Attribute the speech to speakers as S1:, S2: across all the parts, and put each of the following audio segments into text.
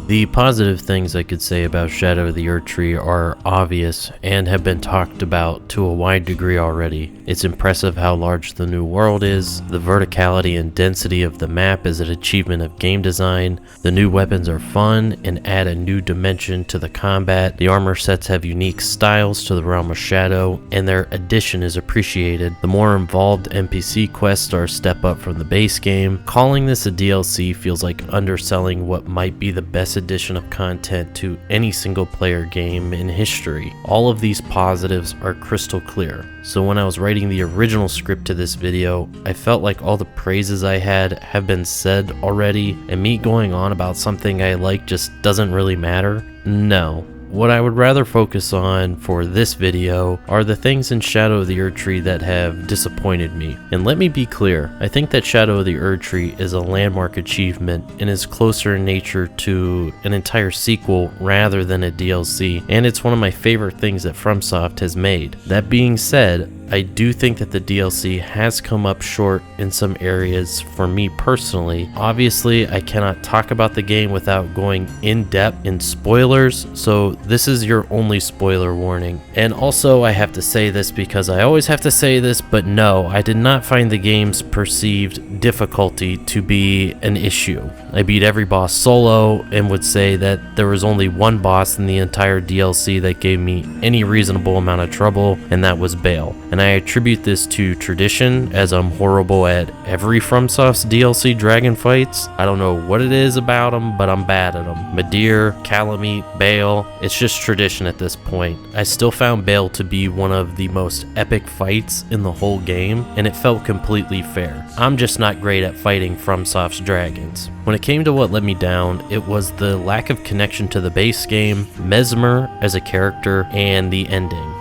S1: The positive things I could say about Shadow of the Erdtree are obvious and have been talked about to a wide degree already. It's impressive how large the new world is, the verticality and density of the map is an achievement of game design, the new weapons are fun and add a new dimension to the combat, the armor sets have unique styles to the realm of Shadow, and their addition is appreciated. The more involved NPC quests are a step up from the base game. Calling this a DLC feels like underselling what might be the best addition of content to any single player game in history. All of these positives are crystal clear. So when I was writing the original script to this video, I felt like all the praises I had have been said already, and me going on about something I like just doesn't really matter. No. What I would rather focus on for this video are the things in Shadow of the Erdtree that have disappointed me. And let me be clear, I think that Shadow of the Erdtree is a landmark achievement and is closer in nature to an entire sequel rather than a DLC, and it's one of my favorite things that FromSoft has made. That being said, I do think that the DLC has come up short in some areas for me personally. Obviously, I cannot talk about the game without going in depth in spoilers, so this is your only spoiler warning. And also, I have to say this because I always have to say this, but no, I did not find the game's perceived difficulty to be an issue. I beat every boss solo and would say that there was only one boss in the entire DLC that gave me any reasonable amount of trouble, and that was Bale. And I attribute this to tradition, as I'm horrible at every FromSoft's DLC dragon fights. I don't know what it is about them, but I'm bad at them. Midir, Calamite, Bale, it's just tradition at this point. I still found Bale to be one of the most epic fights in the whole game, and it felt completely fair. I'm just not great at fighting FromSoft's dragons. When it came to what let me down, it was the lack of connection to the base game, Messmer as a character, and the ending.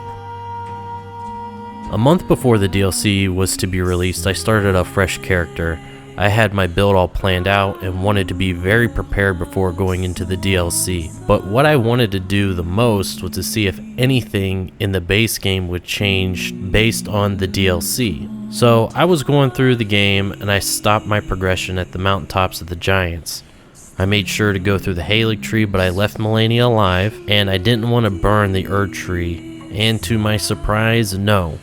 S1: A month before the DLC was to be released, I started a fresh character. I had my build all planned out and wanted to be very prepared before going into the DLC. But what I wanted to do the most was to see if anything in the base game would change based on the DLC. So I was going through the game and I stopped my progression at the mountaintops of the giants. I made sure to go through the Halig tree, but I left Melania alive, and I didn't want to burn the Erdtree. And to my surprise, no.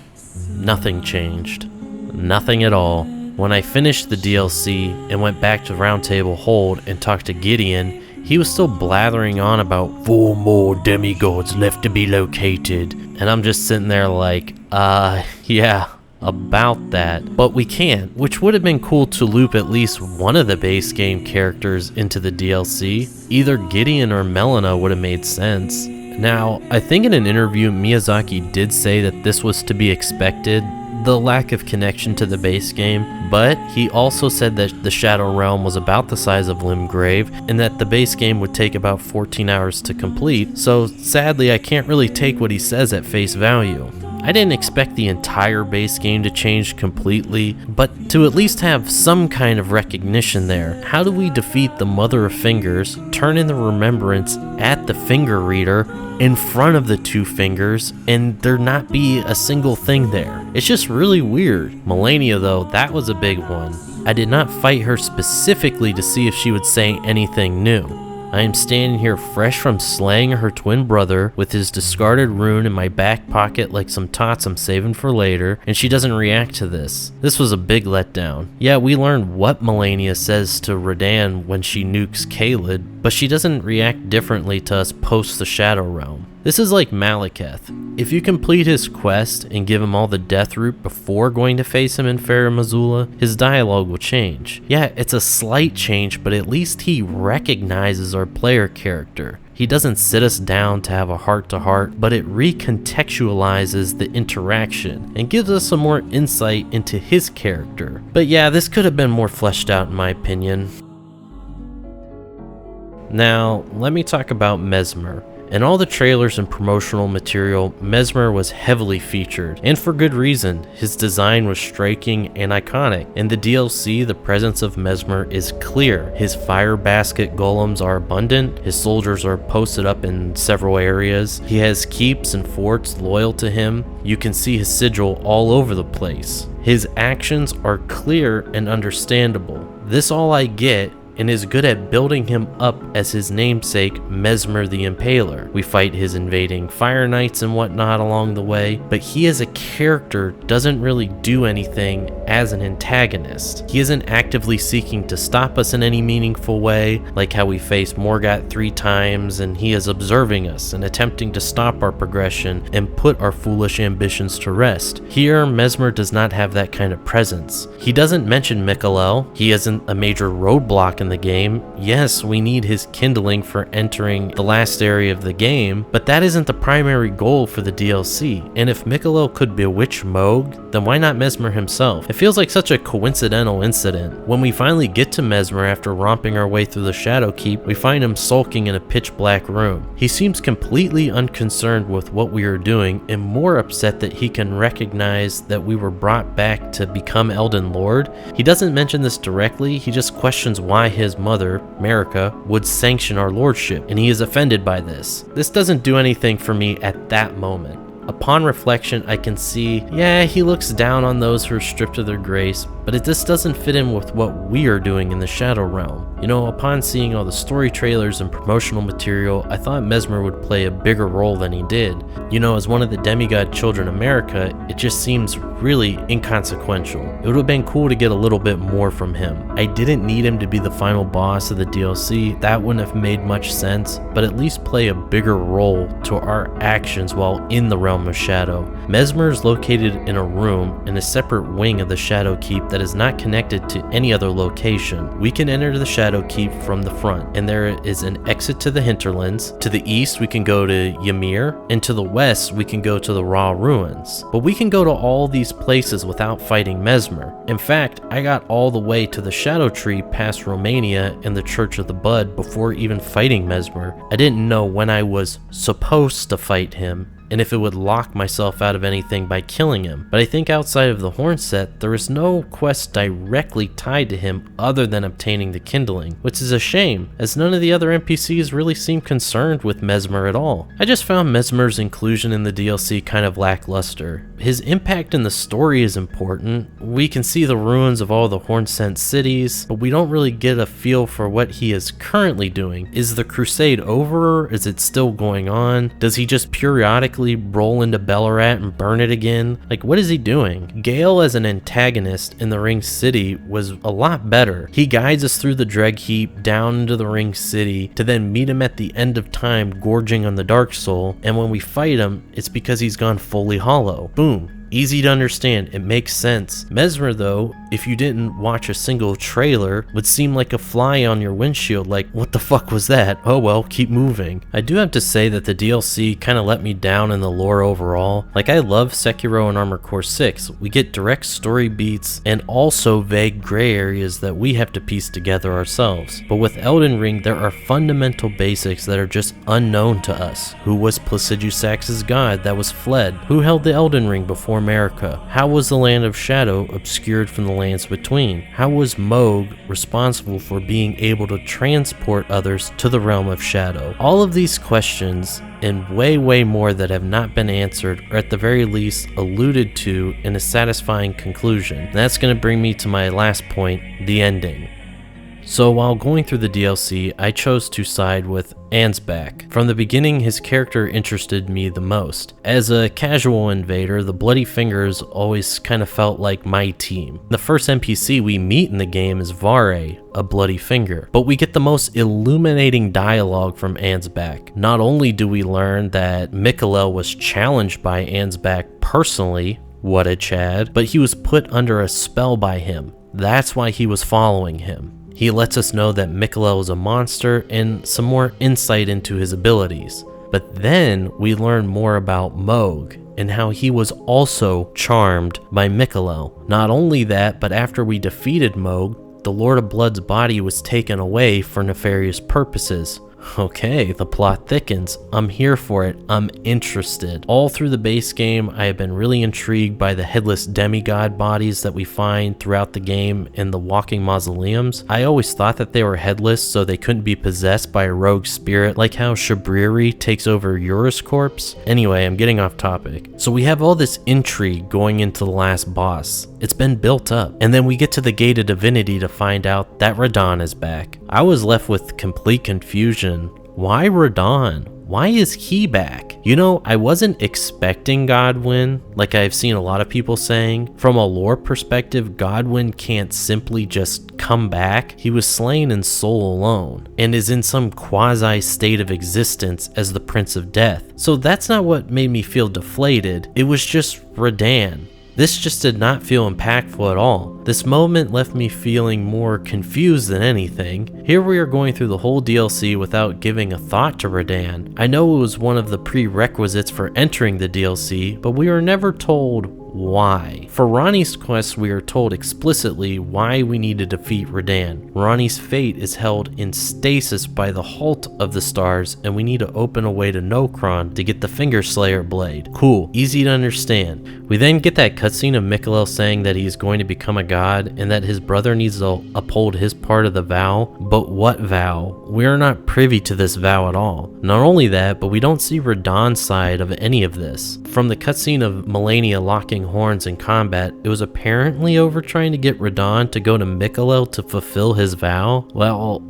S1: Nothing changed. Nothing at all. When I finished the DLC and went back to Roundtable Hold and talked to Gideon, he was still blathering on about 4 more demigods left to be located. And I'm just sitting there like, yeah, about that. But we can't, which would have been cool to loop at least one of the base game characters into the DLC. Either Gideon or Melina would have made sense. Now, I think in an interview Miyazaki did say that this was to be expected, the lack of connection to the base game, but he also said that the Shadow Realm was about the size of Limgrave and that the base game would take about 14 hours to complete, so sadly I can't really take what he says at face value. I didn't expect the entire base game to change completely, but to at least have some kind of recognition there. How do we defeat the Mother of Fingers, turn in the remembrance at the finger reader in front of the 2 fingers, and there not be a single thing there? It's just really weird. Melania though, that was a big one. I did not fight her specifically to see if she would say anything new. I am standing here fresh from slaying her twin brother with his discarded rune in my back pocket like some tots I'm saving for later, and she doesn't react to this. This was a big letdown. Yeah, we learned what Melania says to Radahn when she nukes Caelid, but she doesn't react differently to us post the Shadow Realm. This is like Malekith. If you complete his quest and give him all the death root before going to face him in Fair Missoula, his dialogue will change. Yeah, it's a slight change, but at least he recognizes our player character. He doesn't sit us down to have a heart-to-heart, but it recontextualizes the interaction and gives us some more insight into his character. But yeah, this could have been more fleshed out in my opinion. Now, let me talk about Messmer. In all the trailers and promotional material, Messmer was heavily featured, and for good reason. His design was striking and iconic. In the DLC, the presence of Messmer is clear. His fire basket golems are abundant, his soldiers are posted up in several areas, he has keeps and forts loyal to him, you can see his sigil all over the place. His actions are clear and understandable. This all I get and is good at building him up as his namesake, Messmer the Impaler. We fight his invading Fire Knights and whatnot along the way, but he as a character doesn't really do anything as an antagonist. He isn't actively seeking to stop us in any meaningful way, like how we face Morgoth 3 times and he is observing us and attempting to stop our progression and put our foolish ambitions to rest. Here, Messmer does not have that kind of presence. He doesn't mention Michelel. He isn't a major roadblock in the game. Yes, we need his kindling for entering the last area of the game, but that isn't the primary goal for the DLC. And if Michelel could bewitch Mohg, then why not Messmer himself? It feels like such a coincidental incident. When we finally get to Messmer after romping our way through the Shadow Keep, we find him sulking in a pitch black room. He seems completely unconcerned with what we are doing and more upset that he can recognize that we were brought back to become Elden Lord. He doesn't mention this directly, he just questions why his mother, Marika, would sanction our lordship, and he is offended by this. This doesn't do anything for me at that moment. Upon reflection, I can see, yeah, he looks down on those who are stripped of their grace, but this doesn't fit in with what we are doing in the Shadow Realm. You know, upon seeing all the story trailers and promotional material, I thought Messmer would play a bigger role than he did. You know, as one of the demigod children of Marika, it just seems really inconsequential. It would have been cool to get a little bit more from him. I didn't need him to be the final boss of the DLC, that wouldn't have made much sense, but at least play a bigger role to our actions while in the realm of Shadow. Messmer is located in a room in a separate wing of the Shadow Keep that is not connected to any other location. We can enter the Shadow Keep from the front, and there is an exit to the hinterlands. To the east we can go to Ymir, and to the west we can go to the Raw Ruins. But we can go to all these places without fighting Messmer. In fact, I got all the way to the Shadow Tree past Romania and the Church of the Bud before even fighting Messmer. I didn't know when I was supposed to fight him, and if it would lock myself out of anything by killing him. But I think outside of the Hornset, there is no quest directly tied to him other than obtaining the kindling, which is a shame, as none of the other NPCs really seem concerned with Messmer at all. I just found Messmer's inclusion in the DLC kind of lackluster. His impact in the story is important. We can see the ruins of all the Hornsent cities, but we don't really get a feel for what he is currently doing. Is the crusade over? Is it still going on? Does he just periodically roll into Ballarat and burn it again? Like, what is he doing? Gale as an antagonist in the Ring City was a lot better. He guides us through the Dreg Heap down into the Ring City to then meet him at the end of time gorging on the Dark Soul, and when we fight him, it's because he's gone fully hollow. Boom. Easy to understand, it makes sense. Messmer though, if you didn't watch a single trailer, would seem like a fly on your windshield, like, what the fuck was that? Oh well, keep moving. I do have to say that the DLC kinda let me down in the lore overall. Like, I love Sekiro and Armored Core 6. We get direct story beats and also vague gray areas that we have to piece together ourselves. But with Elden Ring, there are fundamental basics that are just unknown to us. Who was Placidusax's god that was fled? Who held the Elden Ring before America? How was the Land of Shadow obscured from the lands between? How was Mohg responsible for being able to transport others to the realm of Shadow? All of these questions, and way more that have not been answered, or at the very least alluded to in a satisfying conclusion. And that's going to bring me to my last point, the ending. So while going through the DLC, I chose to side with Ansbach. From the beginning, his character interested me the most. As a casual invader, the Bloody Fingers always kind of felt like my team. The first NPC we meet in the game is Vare, a Bloody Finger, but we get the most illuminating dialogue from Ansbach. Not only do we learn that Michelel was challenged by Ansbach personally, what a Chad, but he was put under a spell by him. That's why he was following him. He lets us know that Michelel is a monster and some more insight into his abilities. But then we learn more about Mohg and how he was also charmed by Michelel. Not only that, but after we defeated Mohg, the Lord of Blood's body was taken away for nefarious purposes. Okay, the plot thickens. I'm here for it. I'm interested. All through the base game, I have been really intrigued by the headless demigod bodies that we find throughout the game in the walking mausoleums. I always thought that they were headless so they couldn't be possessed by a rogue spirit, like how Shabriri takes over Yura's corpse. Anyway, I'm getting off topic. So we have all this intrigue going into the last boss. It's been built up. And then we get to the Gate of Divinity to find out that Radahn is back. I was left with complete confusion. Why Radahn? Why is he back? You know, I wasn't expecting Godwyn, like I've seen a lot of people saying. From a lore perspective, Godwyn can't simply just come back. He was slain in soul alone, and is in some quasi-state of existence as the Prince of Death. So that's not what made me feel deflated. It was just Radahn. This just did not feel impactful at all. This moment left me feeling more confused than anything. Here we are going through the whole DLC without giving a thought to Radahn. I know it was one of the prerequisites for entering the DLC, but we were never told why. For Ranni's quest, we are told explicitly why we need to defeat Radahn. Ranni's fate is held in stasis by the halt of the stars, and we need to open a way to Nokron to get the Finger Slayer blade. Cool, easy to understand. We then get that cutscene of Mikalel saying that he is going to become a god, and that his brother needs to uphold his part of the vow. But what vow? We are not privy to this vow at all. Not only that, but we don't see Radahn's side of any of this. From the cutscene of Melania locking horns in combat, it was apparently over trying to get Radahn to go to Mikalel to fulfill his vow. Well,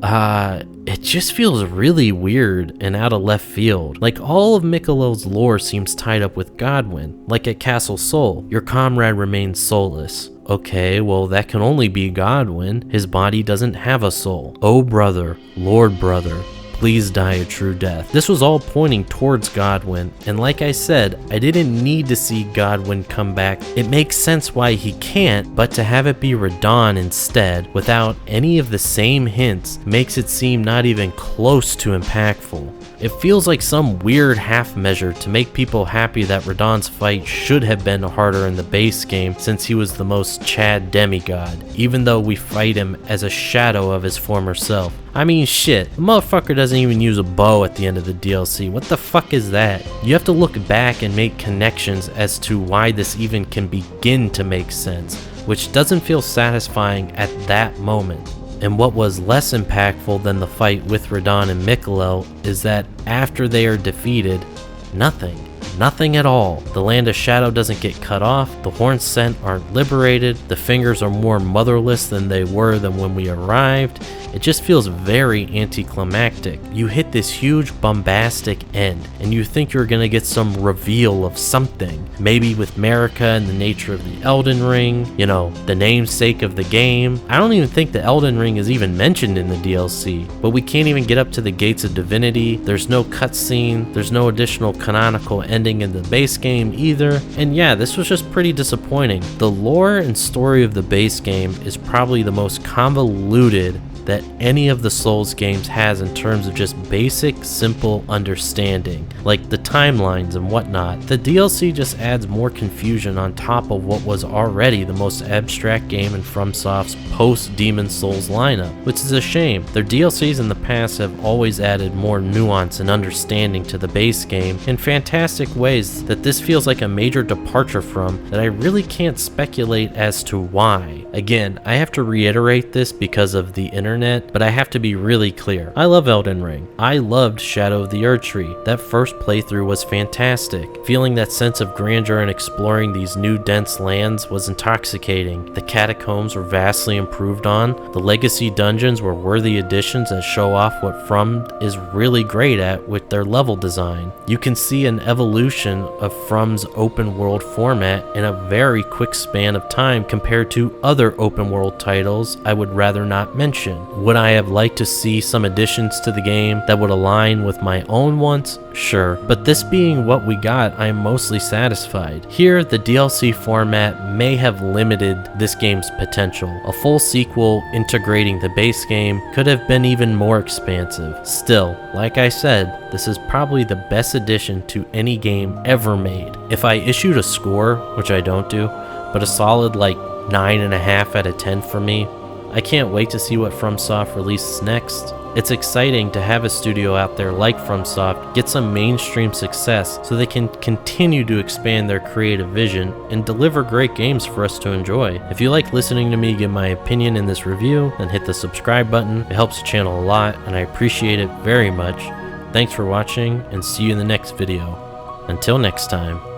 S1: it just feels really weird and out of left field. Like all of Mikalel's lore seems tied up with Godwyn. Like at Castle Sol, your comrade remains soulless. Okay, well that can only be Godwyn. His body doesn't have a soul. Oh brother, Lord brother, please die a true death. This was all pointing towards Godwyn, and like I said, I didn't need to see Godwyn come back. It makes sense why he can't, but to have it be Radahn instead, without any of the same hints, makes it seem not even close to impactful. It feels like some weird half measure to make people happy that Radahn's fight should have been harder in the base game since he was the most Chad demigod, even though we fight him as a shadow of his former self. I mean shit, the motherfucker doesn't even use a bow at the end of the DLC. What the fuck is that? You have to look back and make connections as to why this even can begin to make sense, which doesn't feel satisfying at that moment. And what was less impactful than the fight with Radahn and Mikalel is that after they are defeated, nothing at all. The Land of Shadow doesn't get cut off, the horns sent aren't liberated, the fingers are more motherless than they were than when we arrived. It just feels very anticlimactic. You hit this huge bombastic end, and you think you're gonna get some reveal of something. Maybe with Marika and the nature of the Elden Ring, you know, the namesake of the game. I don't even think the Elden Ring is even mentioned in the DLC, but we can't even get up to the Gates of Divinity. There's no cutscene, there's no additional canonical ending in the base game either, and yeah, this was just pretty disappointing. The lore and story of the base game is probably the most convoluted that any of the Souls games has in terms of just basic, simple understanding, like the timelines and whatnot. The DLC just adds more confusion on top of what was already the most abstract game in FromSoft's post-Demon Souls lineup, which is a shame. Their DLCs in the past have always added more nuance and understanding to the base game in fantastic ways that this feels like a major departure from, that I really can't speculate as to why. Again, I have to reiterate this because of the internet, but I have to be really clear. I love Elden Ring. I loved Shadow of the Erdtree. That first playthrough was fantastic. Feeling that sense of grandeur and exploring these new dense lands was intoxicating. The catacombs were vastly improved on. The legacy dungeons were worthy additions that show off what From is really great at with their level design. You can see an evolution of From's open world format in a very quick span of time compared to other open world titles I would rather not mention. Would I have liked to see some additions to the game that would align with my own wants? Sure, but this being what we got, I am mostly satisfied. Here, the DLC format may have limited this game's potential. A full sequel integrating the base game could have been even more expansive. Still, like I said, this is probably the best addition to any game ever made. If I issued a score, which I don't do, but a solid like 9.5 out of 10 for me, I can't wait to see what FromSoft releases next. It's exciting to have a studio out there like FromSoft get some mainstream success so they can continue to expand their creative vision and deliver great games for us to enjoy. If you like listening to me give my opinion in this review, then hit the subscribe button. It helps the channel a lot and I appreciate it very much. Thanks for watching and see you in the next video. Until next time.